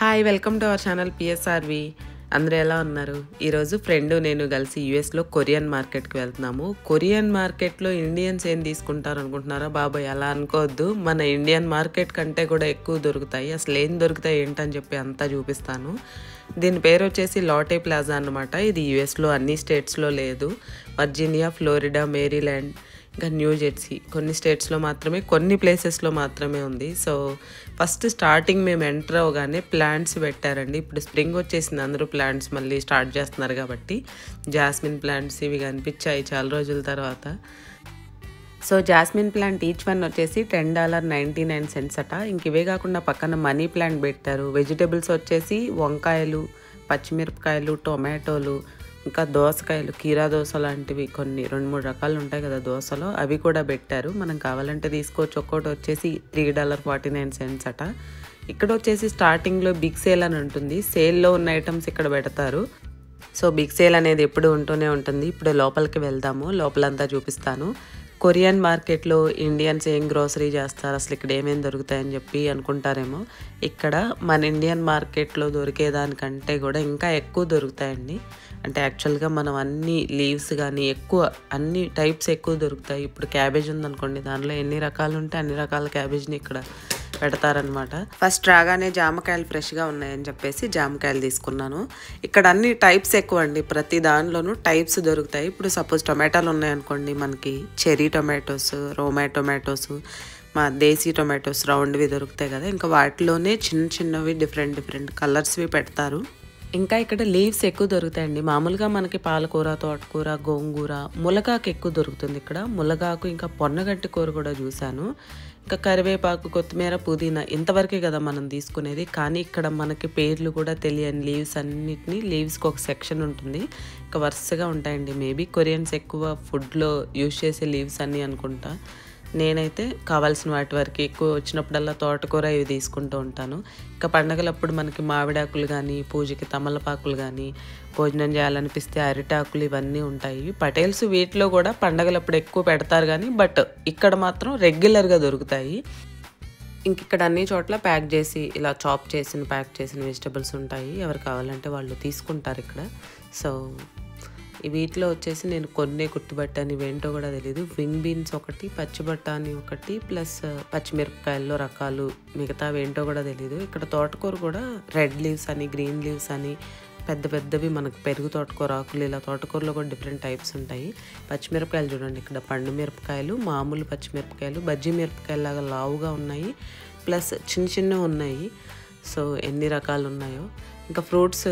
Hi welcome to our channel PSRV. అందరూ ఎలా ఉన్నారు? ఈరోజు ఫ్రెండ్ నేను కలిసి యూఎస్లో కొరియన్ మార్కెట్కి వెళ్తున్నాము. కొరియన్ మార్కెట్లో ఇండియన్స్ ఏం తీసుకుంటారు అనుకుంటున్నారా? బాబాయ్ అలా అనుకోవద్దు. మన ఇండియన్ మార్కెట్ కంటే కూడా ఎక్కువ దొరుకుతాయి. అసలు ఏం దొరుకుతాయి ఏంటని చెప్పి అంతా చూపిస్తాను. దీని పేరు వచ్చేసి లాటే ప్లాజా అన్నమాట. ఇది యూఎస్లో అన్ని స్టేట్స్లో లేదు. వర్జీనియా, ఫ్లోరిడా, మేరీల్యాండ్, ఇంకా న్యూ జెర్సీ కొన్ని స్టేట్స్లో మాత్రమే, కొన్ని ప్లేసెస్లో మాత్రమే ఉంది. సో ఫస్ట్ స్టార్టింగ్ మేము ఎంటర్ అవగానే ప్లాంట్స్ పెట్టారండి. ఇప్పుడు స్ప్రింగ్ వచ్చేసింది, అందరూ ప్లాంట్స్ మళ్ళీ స్టార్ట్ చేస్తున్నారు కాబట్టి జాస్మిన్ ప్లాంట్స్ ఇవి కనిపించాయి చాలా రోజుల తర్వాత. So jasmine plant each one వచ్చేసి $10.99 అట. ఇంక ఇవే కాకుండా పక్కన మనీ ప్లాంట్ పెట్టారు. వెజిటేబుల్స్ వచ్చేసి వంకాయలు, పచ్చిమిరపకాయలు, టొమాటోలు, ఇంకా దోసకాయలు, కీరా దోస లాంటివి కొన్ని 2-3 రకాలు ఉంటాయి కదా దోసలో, అవి కూడా పెట్టారు. మనం కావాలంటే తీసుకోవచ్చు. ఒక్కోటి వచ్చేసి $3.49 అట. ఇక్కడ వచ్చేసి స్టార్టింగ్లో బిగ్ సేల్ అని ఉంటుంది. సేల్లో ఉన్న ఐటమ్స్ ఇక్కడ పెడతారు. సో బిగ్ సేల్ అనేది ఎప్పుడు ఉంటూనే ఉంటుంది. ఇప్పుడు లోపలికి వెళ్దాము, లోపలంతా చూపిస్తాను. కొరియన్ మార్కెట్లో ఇండియన్స్ ఏం గ్రోసరీ చేస్తారు, అసలు ఇక్కడ ఏమేమి దొరుకుతాయని చెప్పి అనుకుంటారేమో. ఇక్కడ మన ఇండియన్ మార్కెట్లో దొరికేదానికంటే కూడా ఇంకా ఎక్కువ దొరుకుతాయండి. అంటే యాక్చువల్గా మనం అన్ని లీవ్స్ కానీ ఎక్కువ అన్ని టైప్స్ ఎక్కువ దొరుకుతాయి. ఇప్పుడు క్యాబేజ్ ఉందనుకోండి, దానిలో ఎన్ని రకాలు ఉంటే అన్ని రకాల క్యాబేజ్ని ఇక్కడ పెడతారనమాట. ఫస్ట్ రాగానే జామకాయలు ఫ్రెష్గా ఉన్నాయని చెప్పేసి జామకాయలు తీసుకున్నాను. ఇక్కడ అన్ని టైప్స్ ఎక్కువ అండి, ప్రతి దానిలోనూ టైప్స్ దొరుకుతాయి. ఇప్పుడు సపోజ్ టొమాటోలు ఉన్నాయనుకోండి, మనకి చెరీ టొమాటోస్, రోమా టొమాటోస్, మా దేశీ టొమాటోస్ రౌండ్వి దొరుకుతాయి కదా, ఇంకా వాటిలోనే చిన్న చిన్నవి డిఫరెంట్ కలర్స్వి పెడతారు. ఇంకా ఇక్కడ లీవ్స్ ఎక్కువ దొరుకుతాయండి. మామూలుగా మనకి పాలకూర, తోటకూర, గోంగూర, ములగాకు ఎక్కువ దొరుకుతుంది ఇక్కడ. ములగాకు ఇంకా పొన్నగంటి కూర కూడా చూశాను. ఇంకా కరివేపాకు, కొత్తిమీర, పుదీనా ఇంతవరకే కదా మనం తీసుకునేది. కానీ ఇక్కడ మనకి పేర్లు కూడా తెలియని లీవ్స్ అన్నిటినీ, లీవ్స్కి ఒక సెక్షన్ ఉంటుంది, ఇంకా వరుసగా ఉంటాయండి. మేబీ కొరియన్స్ ఎక్కువ ఫుడ్లో యూజ్ చేసే లీవ్స్ అన్నీ అనుకుంటా. నేనైతే కావాల్సిన వాటి వరకు ఎక్కువ వచ్చినప్పుడల్లా తోటకూర ఇవి తీసుకుంటూ ఉంటాను. ఇంకా పండగలప్పుడు మనకి మామిడాకులు కానీ, పూజకి తమలపాకులు కానీ, భోజనం చేయాలనిపిస్తే అరిటాకులు ఇవన్నీ ఉంటాయి. పటేల్స్ వీటిలో కూడా పండగలప్పుడు ఎక్కువ పెడతారు కానీ, బట్ ఇక్కడ మాత్రం రెగ్యులర్గా దొరుకుతాయి. ఇంక ఇక్కడ అన్ని చోట్ల ప్యాక్ చేసి ఇలా చాప్ ప్యాక్ చేసిన వెజిటబుల్స్ ఉంటాయి. ఎవరు కావాలంటే వాళ్ళు తీసుకుంటారు ఇక్కడ. సో వీటిలో వచ్చేసి నేను కొన్ని గుర్తుపట్టాను, ఇవేంటో కూడా తెలియదు. వింగ్ బీన్స్ ఒకటి, పచ్చి బఠానీ ఒకటి, ప్లస్ పచ్చిమిరపకాయల్లో రకాలు, మిగతా ఏంటో కూడా తెలియదు. ఇక్కడ తోటకూర కూడా రెడ్ లీవ్స్ అని, గ్రీన్ లీవ్స్ అని, పెద్దవి మనకు పెరుగు తోటకూర ఆకులు, ఇలా తోటకూరలో కూడా డిఫరెంట్ టైప్స్ ఉంటాయి. పచ్చిమిరపకాయలు చూడండి, ఇక్కడ పండు మిరపకాయలు, మామూలు పచ్చిమిరపకాయలు, బజ్జీ మిరపకాయలు లాగా లావుగా ఉన్నాయి, ప్లస్ చిన్న ఉన్నాయి. సో ఎన్ని రకాలు ఉన్నాయో. ఇంకా ఫ్రూట్స్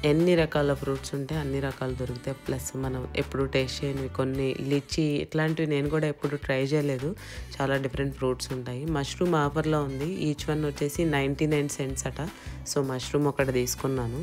ఎన్ని రకాల ఫ్రూట్స్ ఉంటే అన్ని రకాలు దొరుకుతాయి. ప్లస్ మనం ఎప్పుడు టేస్ట్ చేయనివి కొన్ని, లిచీ ఇట్లాంటివి నేను కూడా ఎప్పుడు ట్రై చేయలేదు. చాలా డిఫరెంట్ ఫ్రూట్స్ ఉంటాయి. మష్రూమ్ ఆఫర్లో ఉంది, ఈచ్ వన్ వచ్చేసి 99 cents అట. సో మష్రూమ్ ఒకటి తీసుకున్నాను.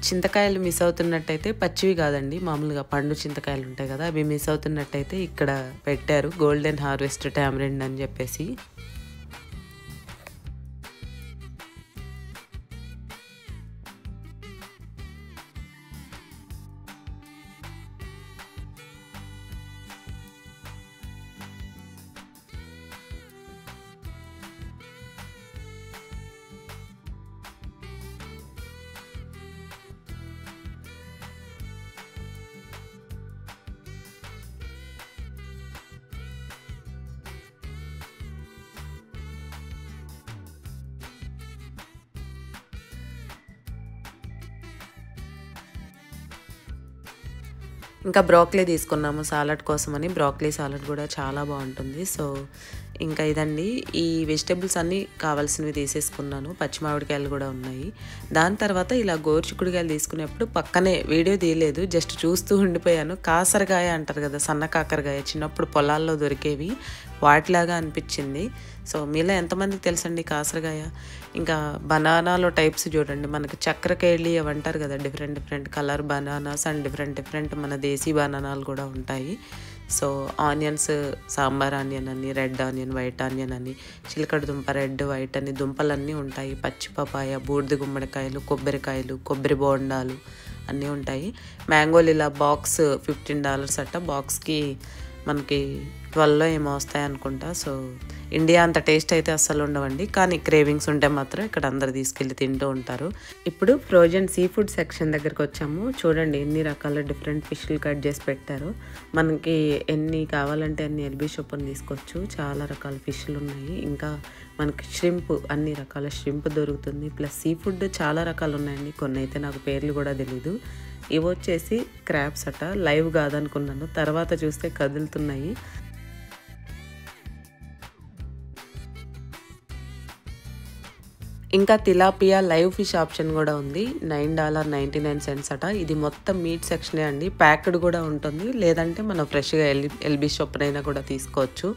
చింతకాయలు మిస్ అవుతున్నట్టయితే, పచ్చివి కాదండి, మామూలుగా పండు చింతకాయలు ఉంటాయి కదా, అవి మిస్ అవుతున్నట్టయితే ఇక్కడ పెట్టారు గోల్డెన్ హార్వెస్ట్ టామరిండ్ అని చెప్పేసి. ఇంకా బ్రోకలీ తీసుకున్నాము సాలడ్ కోసమని. బ్రోకలీ సాలడ్ కూడా చాలా బాగుంటుంది. సో ఇంకా ఇదండి, ఈ వెజిటేబుల్స్ అన్నీ కావాల్సినవి తీసేసుకున్నాను. పచ్చి మామిడికాయలు కూడా ఉన్నాయి. దాని తర్వాత ఇలా గోరుచిక్కుడుకాయలు తీసుకునేప్పుడు పక్కనే వీడియో తీయలేదు, జస్ట్ చూస్తూ ఉండిపోయాను. కాకరకాయ అంటారు కదా, సన్న కాకరకాయ, చిన్నప్పుడు పొలాల్లో దొరికేవి వాటిలాగా అనిపించింది. సో మీలో ఎంతమందికి తెలుసండి కాసరకాయ? ఇంకా బనానాలో టైప్స్ చూడండి, మనకి చక్రకేళి అవి అంటారు కదా, different different colour bananas and different different మన దేశీ బనానాలు కూడా ఉంటాయి. సో ఆనియన్స్, సాంబార్ ఆనియన్ అని, రెడ్ ఆనియన్, వైట్ ఆనియన్ అని, చిలకడ దుంప రెడ్ వైట్ అని దుంపలన్నీ ఉంటాయి. పచ్చి పపాయ, బూడిద గుమ్మడికాయలు, కొబ్బరికాయలు, కొబ్బరి బోండాలు అన్నీ ఉంటాయి. మ్యాంగోలు ఇలా బాక్స్ $15 అట్ట, బాక్స్కి మనకి 12 ఏమో వస్తాయి అనుకుంటా. సో ఇండియా అంత టేస్ట్ అయితే అస్సలు ఉండవండి, కానీ క్రేవింగ్స్ ఉంటే మాత్రం ఇక్కడ అందరు తీసుకెళ్ళి తింటూ ఉంటారు. ఇప్పుడు ఫ్రోజన్ సీ ఫుడ్ సెక్షన్ దగ్గరికి వచ్చాము. చూడండి ఎన్ని రకాల డిఫరెంట్ ఫిష్లు కట్ చేసి పెట్టారు. మనకి ఎన్ని కావాలంటే అన్ని ఎల్బీ షాప్ని తీసుకోవచ్చు. చాలా రకాల ఫిష్లు ఉన్నాయి. ఇంకా మనకి ష్రింప్, అన్ని రకాల ష్రింప్ దొరుకుతుంది. ప్లస్ సీ ఫుడ్ చాలా రకాలు ఉన్నాయండి, కొన్ని అయితే నాకు పేర్లు కూడా తెలీదు. ఇవి వచ్చేసి క్రాబ్స్ అట, లైవ్ కాదనుకున్నాను, తర్వాత చూస్తే కదులుతున్నాయి. ఇంకా తిలాపియా లైవ్ ఫిష్ ఆప్షన్ కూడా ఉంది. $9.99 అట. ఇది మొత్తం మీట్ సెక్షనే అండి, ప్యాక్డ్ కూడా ఉంటుంది, లేదంటే మనం ఫ్రెష్గా ఎల్బీ షాప్ అయినా కూడా తీసుకోవచ్చు.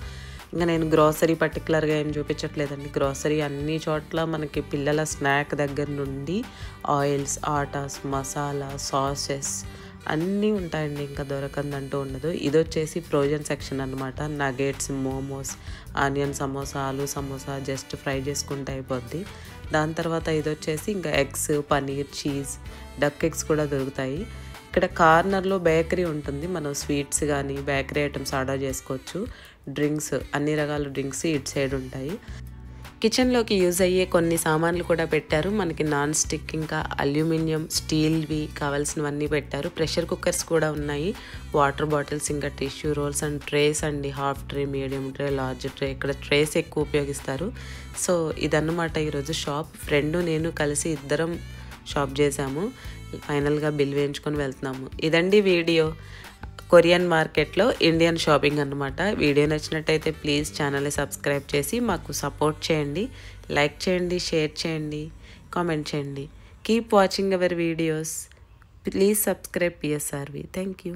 ఇంకా నేను గ్రోసరీ పర్టికులర్గా ఏం చూపించట్లేదండి. గ్రోసరీ అన్ని చోట్ల మనకి పిల్లల స్నాక్ దగ్గర నుండి ఆయిల్స్, ఆటాస్, మసాలా, సాసెస్ అన్నీ ఉంటాయండి, ఇంకా దొరకందంటూ ఉండదు. ఇది వచ్చేసి ఫ్రోజన్ సెక్షన్ అనమాట. Nuggets, momos, onion samosa, aloo samosa just fry చేసుకుంటే అయిపోద్ది. దాని తర్వాత ఇది వచ్చేసి ఇంకా eggs, paneer, cheese, duck eggs కూడా దొరుకుతాయి. ఇక్కడ కార్నర్లో బేకరీ ఉంటుంది, మనం స్వీట్స్ కానీ బేకరీ ఐటమ్స్ ఆర్డర్ చేసుకోవచ్చు. డ్రింక్స్, అన్ని రకాల డ్రింక్స్ ఇటు సైడ్ ఉంటాయి. కిచెన్లోకి యూజ్ అయ్యే కొన్ని సామాన్లు కూడా పెట్టారు. మనకి నాన్ స్టిక్, ఇంకా అల్యూమినియం, స్టీల్వి కావాల్సినవన్నీ పెట్టారు. ప్రెషర్ కుక్కర్స్ కూడా ఉన్నాయి, వాటర్ బాటిల్స్, ఇంకా టిష్యూ రోల్స్ అండ్ ట్రేస్ అండి. Half tray, medium tray, large tray. ఇక్కడ ట్రేస్ ఎక్కువ ఉపయోగిస్తారు. సో ఇదన్నమాట ఈరోజు షాప్. ఫ్రెండ్ నేను కలిసి ఇద్దరం షాప్ చేసాము. ఫైనల్గా బిల్ వేయించుకొని వెళ్తున్నాము. ఇదండి వీడియో, కొరియన్ మార్కెట్లో ఇండియన్ షాపింగ్ అన్నమాట. వీడియో నచ్చినట్టయితే ప్లీజ్ ఛానల్ని సబ్స్క్రైబ్ చేసి మాకు సపోర్ట్ చేయండి. లైక్ చేయండి, షేర్ చేయండి, కామెంట్ చేయండి. Keep watching our videos. Please subscribe PSRV. Thank you.